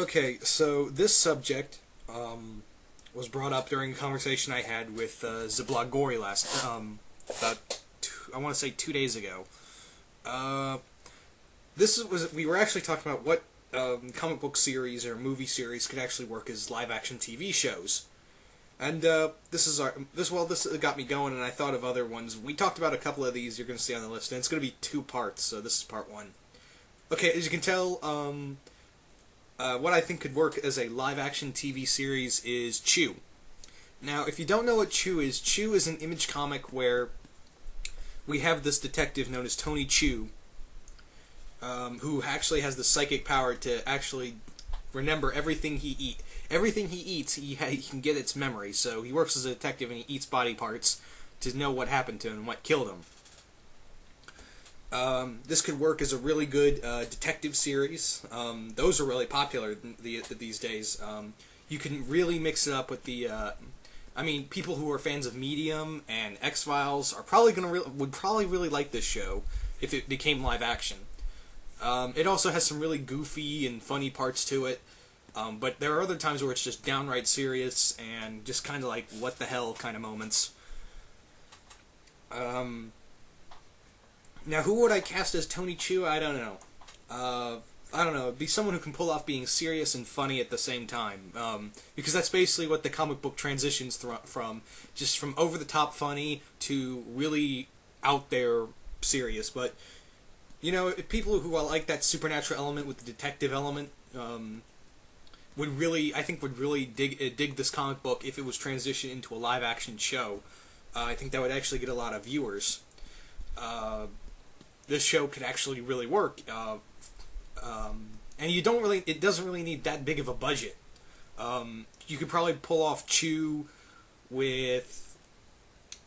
Okay, so this subject was brought up during a conversation I had with Ziblog Gory I want to say 2 days ago. We were actually talking about what comic book series or movie series could actually work as live action TV shows. And this got me going, and I thought of other ones. We talked about a couple of these you're going to see on the list, and it's going to be 2 parts, so this is part 1. Okay, as you can tell, what I think could work as a live-action TV series is Chew. Now, if you don't know what Chew is an Image comic where we have this detective known as Tony Chew, who actually has the psychic power to actually remember everything he eats. Everything he eats, he can get its memory, so he works as a detective and he eats body parts to know what happened to him and what killed him. This could work as a really good detective series. Those are really popular these days. You can really mix it up with the... people who are fans of Medium and X-Files are would probably really like this show if it became live action. It also has some really goofy and funny parts to it, but there are other times where it's just downright serious and just kind of like what the hell kind of moments. Now, who would I cast as Tony Chew? I don't know. It'd be someone who can pull off being serious and funny at the same time. Because that's basically what the comic book transitions from. Just from over-the-top funny to really out there serious. But, people who like that supernatural element with the detective element would really dig this comic book if it was transitioned into a live-action show. I think that would actually get a lot of viewers. This show could actually really work. And it doesn't really need that big of a budget. You could probably pull off Chew with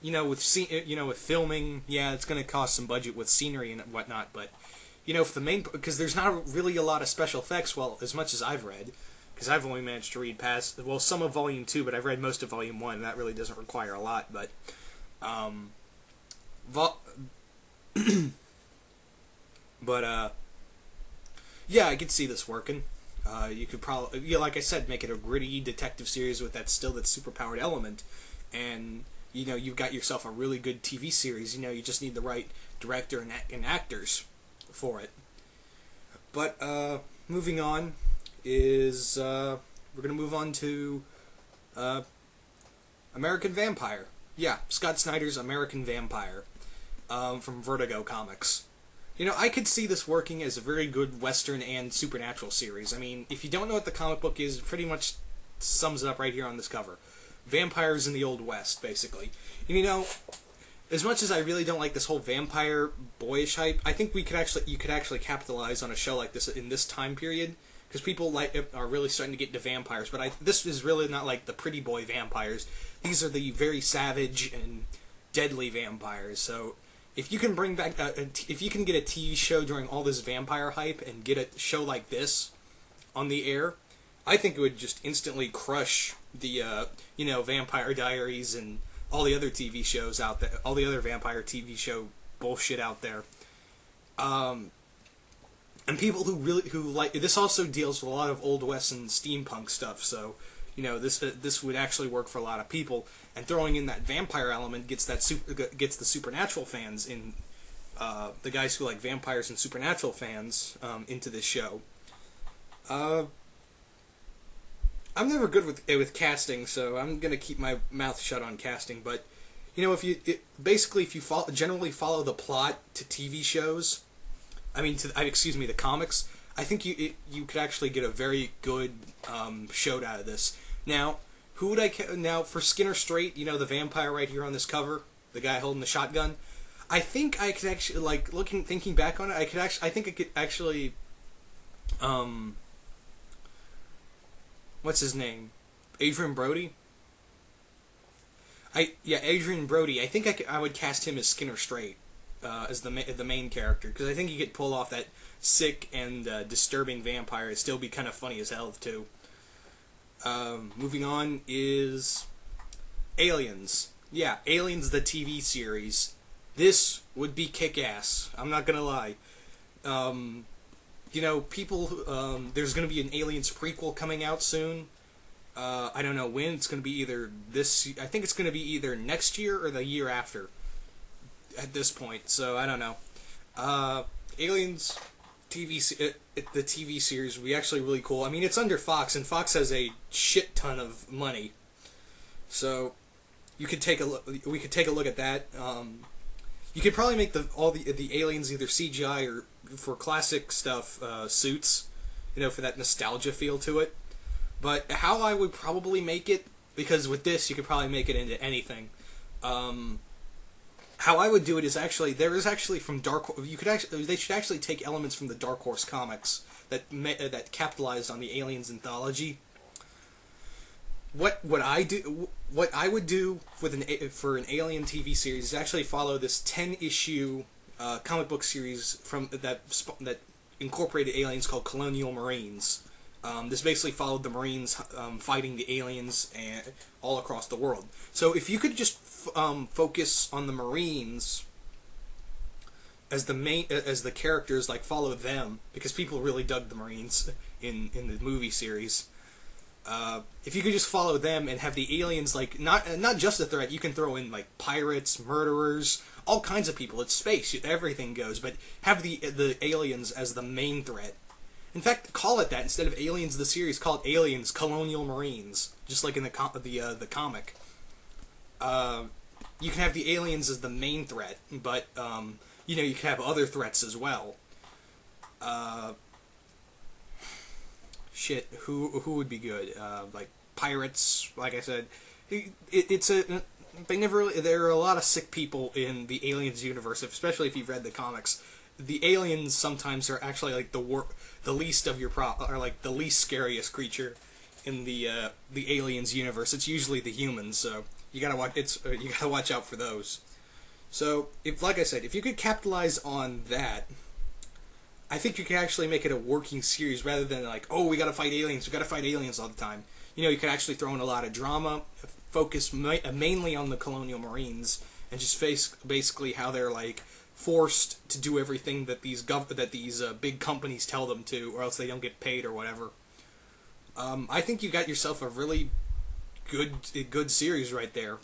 filming. Yeah, it's going to cost some budget with scenery and whatnot, but, because there's not really a lot of special effects, well, as much as I've read, because I've only managed to read past, some of Volume 2, but I've read most of Volume 1, and that really doesn't require a lot, but, yeah, I could see this working. You could probably, like I said, make it a gritty detective series with that superpowered element, and, you've got yourself a really good TV series. You just need the right director and actors for it. But, moving on is, we're going to move on to, American Vampire. Yeah, Scott Snyder's American Vampire, from Vertigo Comics. I could see this working as a very good Western and supernatural series. If you don't know what the comic book is, it pretty much sums it up right here on this cover. Vampires in the Old West, basically. As much as I really don't like this whole vampire boyish hype, I think you could actually capitalize on a show like this in this time period, because people are really starting to get into vampires. But this is really not like the pretty boy vampires. These are the very savage and deadly vampires. So if you can bring back, if you can get a TV show during all this vampire hype and get a show like this on the air, I think it would just instantly crush the, Vampire Diaries and all the other TV shows out there, all the other vampire TV show bullshit out there. And people who like this also deals with a lot of Old West and steampunk stuff, so this would actually work for a lot of people. And throwing in that vampire element gets the supernatural fans in, the guys who like vampires and supernatural fans into this show. I'm never good with casting, so I'm gonna keep my mouth shut on casting. But if you generally follow the plot to TV shows, the comics, I think you could actually get a very good show out of this. Now, who would now for Skinner Straight? The vampire right here on this cover, the guy holding the shotgun. I think I could actually thinking back on it. I think I could actually. What's his name? Adrian Brody. Adrian Brody. I think I would cast him as Skinner Straight, as the main character, because I think he could pull off that sick and disturbing vampire. It'd still be kind of funny as hell too. Moving on is Aliens. Yeah, Aliens the TV series. This would be kick-ass. I'm not gonna lie. people. There's going to be an Aliens prequel coming out soon. I don't know when. It's going to be either this. I think it's going to be either next year or the year after. At this point, so I don't know. Aliens the TV series would be actually really cool. I mean, it's under Fox, and Fox has a shit ton of money. So you could take a look. We could take a look at that. You could probably make all the aliens either CGI or for classic stuff suits, for that nostalgia feel to it. But how I would probably make it, because with this you could probably make it into anything. How I would do it is there is actually from they should actually take elements from the Dark Horse comics that capitalized on the Aliens anthology. What I would do for an Alien TV series is actually follow this 10-issue comic book series that incorporated aliens called Colonial Marines. This basically followed the Marines fighting the aliens all across the world. So if you could just focus on the Marines as the characters, like follow them, because people really dug the Marines in the movie series. If you could just follow them and have the aliens not just a threat, you can throw in like pirates, murderers, all kinds of people. It's space, everything goes, but have the aliens as the main threat. In fact, call it that instead of Aliens the series. Call it Aliens Colonial Marines, just like in the comic. You can have the aliens as the main threat, but you can have other threats as well. Who would be good? Like pirates, like I said. There are a lot of sick people in the Aliens universe, especially if you've read the comics. The aliens sometimes are actually like the least of your are like the least scariest creature in the Aliens universe. It's usually the humans, so you gotta watch out for those. So like I said, if you could capitalize on that, I think you could actually make it a working series rather than like, oh, we gotta fight aliens all the time. You could actually throw in a lot of drama, focus mainly on the Colonial Marines, and just basically how they're like forced to do everything that these big companies tell them to, or else they don't get paid or whatever. I think you got yourself a really good series right there.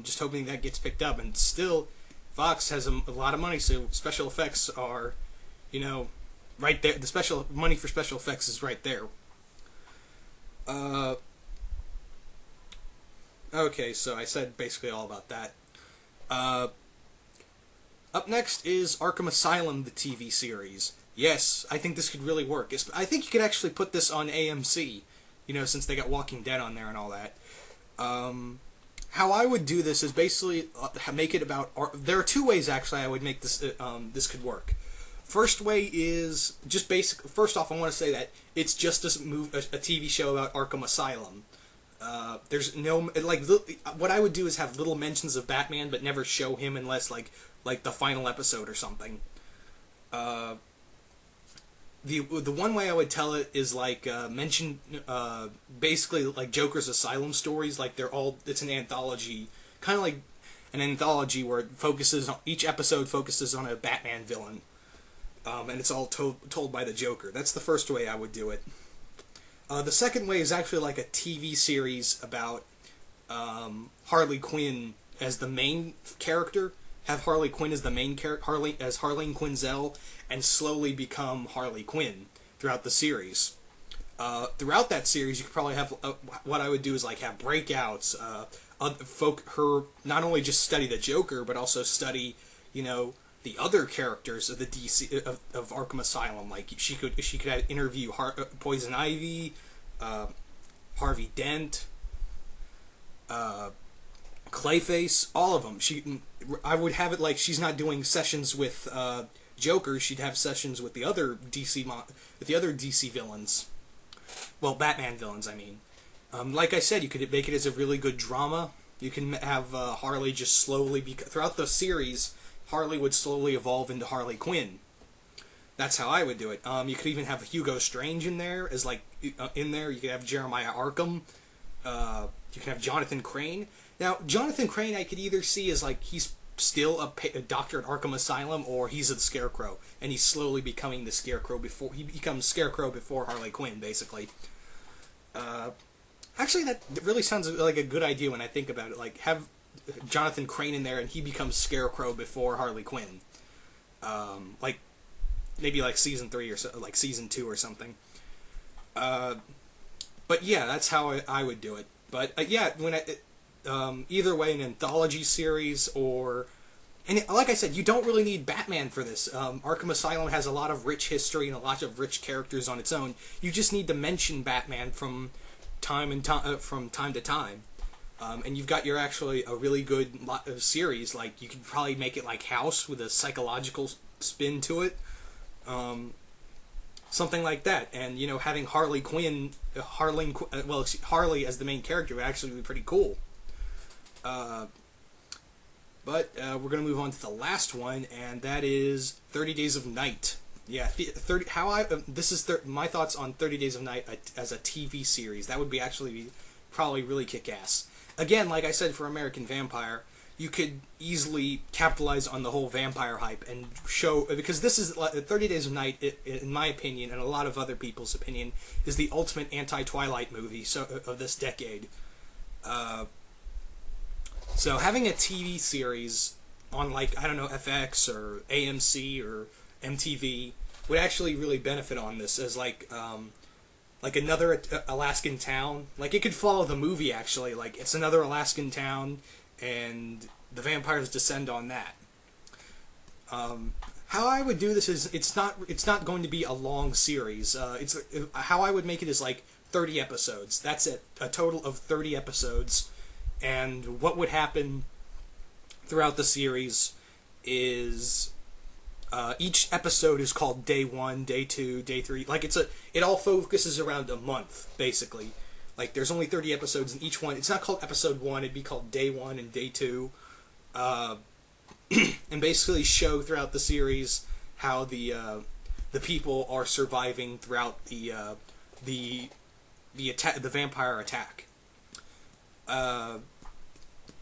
Just hoping that gets picked up, and still, Fox has a lot of money, so special effects are, right there. The special money for special effects is right there. Okay, so I said basically all about that. Up next is Arkham Asylum, the TV series. Yes, I think this could really work. I think you could actually put this on AMC, since they got Walking Dead on there and all that. How I would do this is basically make it about... There are two ways, actually, I would make this this could work. First way is just basic... First off, I want to say that it's just a TV show about Arkham Asylum. There's no... what I would do is have little mentions of Batman, but never show him unless, like the final episode or something. The one way I would tell it is mention basically like Joker's Asylum stories. Like it's an anthology, kind of like an anthology where each episode focuses on a Batman villain, and it's all told by the Joker. That's the first way I would do it. The second way is actually like a TV series about Harley Quinn as the main character. Have Harley Quinn as the main character, Harleen Quinzel, and slowly become Harley Quinn throughout the series. Throughout that series, you could probably have what I would do is have breakouts. Her not only just study the Joker, but also study the other characters of the DC of Arkham Asylum. Like she could interview Poison Ivy, Harvey Dent. Clayface, all of them. I would have it like she's not doing sessions with Joker. She'd have sessions with the other DC villains. Well, Batman villains, I mean. Like I said, you could make it as a really good drama. You can have Harley just slowly throughout the series. Harley would slowly evolve into Harley Quinn. That's how I would do it. You could even have Hugo Strange in there as in there. You could have Jeremiah Arkham. You can have Jonathan Crane. Now, Jonathan Crane, I could either see as he's still a doctor at Arkham Asylum, or he's the Scarecrow, and he's slowly becoming the Scarecrow before he becomes Scarecrow before Harley Quinn, basically. Actually, that really sounds like a good idea when I think about it. Like, have Jonathan Crane in there, and he becomes Scarecrow before Harley Quinn. Like, maybe like season 3 or so, like season 2 or something. But yeah, that's how I would do it. But yeah, when either way, an anthology series or... And like I said, you don't really need Batman for this. Arkham Asylum has a lot of rich history and a lot of rich characters on its own. You just need to mention Batman from time to time. And you've got actually a really good series. Like, you could probably make it like House with a psychological spin to it. Something like that. And, you know, having Harley as the main character would actually be pretty cool. But we're going to move on to the last one, and that is 30 Days of Night. Yeah, my thoughts on 30 Days of Night as a TV series. That would be actually probably really kick-ass. Again, like I said for American Vampire, you could easily capitalize on the whole vampire hype and show... Because this is... 30 Days of Night, in my opinion, and a lot of other people's opinion, is the ultimate anti-Twilight movie of this decade. So having a TV series on, like, I don't know, FX or AMC or MTV would actually really benefit on this as, like another Alaskan town. Like, it could follow the movie, actually. Like, it's another Alaskan town, and the vampires descend on that. How I would do this is, it's not going to be a long series. How I would make it is, like, 30 episodes. That's it. A total of 30 episodes. And what would happen throughout the series is each episode is called Day 1, Day 2, Day 3. Like, it all focuses around a month, basically. Like, there's only 30 episodes in each one. It's not called Episode 1, it'd be called Day 1 and Day 2. And basically show throughout the series how the people are surviving throughout the vampire attack.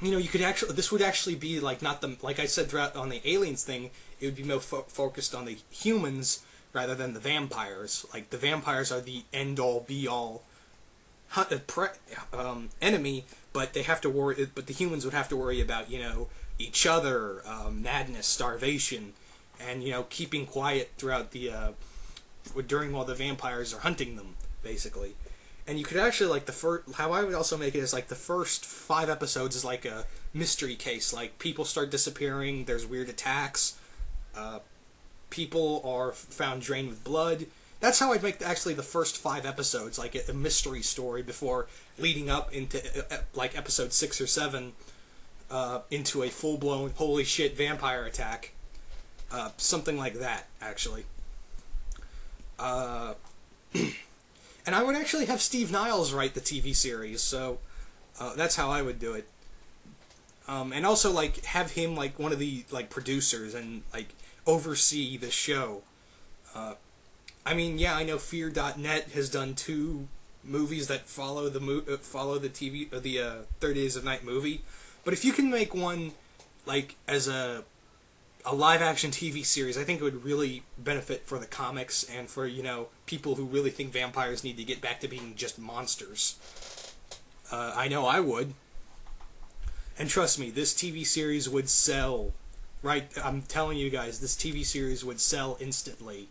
You know, you could actually... This would actually be, like, not the... Like I said throughout on the aliens thing, it would be more focused on the humans rather than the vampires. Like, the vampires are the end-all, be-all enemy, but they have to worry... But the humans would have to worry about, you know, each other, madness, starvation, and, you know, keeping quiet throughout the... during while the vampires are hunting them, basically. And you could actually, like, how I would also make it is, like, the first 5 episodes is like a mystery case. Like, people start disappearing, there's weird attacks, people are found drained with blood. That's how I'd make, actually, the first 5 episodes, like, a mystery story before leading up into, like, episode 6 or 7, into a full-blown, holy shit, vampire attack. Something like that, actually. And I would actually have Steve Niles write the TV series, so that's how I would do it. And also, like, have him, like, one of the, like, producers and, like, oversee the show. I mean, yeah, I know Fear.net has done 2 movies that follow the TV, the 30 Days of Night movie. But if you can make one, like, as a live-action TV series, I think it would really benefit for the comics and for, you know, people who really think vampires need to get back to being just monsters. I know I would. And trust me, this TV series would sell. Right? I'm telling you guys, this TV series would sell instantly.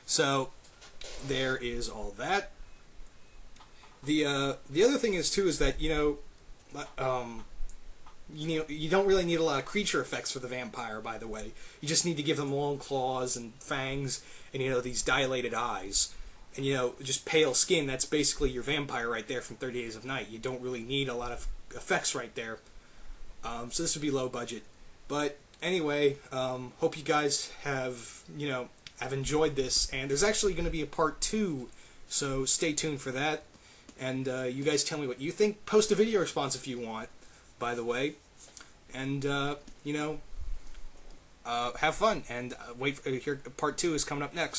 So, there is all that. The other thing is, too, is that, you know, you don't really need a lot of creature effects for the vampire, by the way. You just need to give them long claws and fangs and, you know, these dilated eyes. And, you know, just pale skin, that's basically your vampire right there from 30 Days of Night. You don't really need a lot of effects right there. So this would be low budget. But anyway, hope you guys have enjoyed this. And there's actually going to be a part 2, so stay tuned for that. And you guys tell me what you think. Post a video response if you want, by the way. And, have fun. And wait, here, part 2 is coming up next.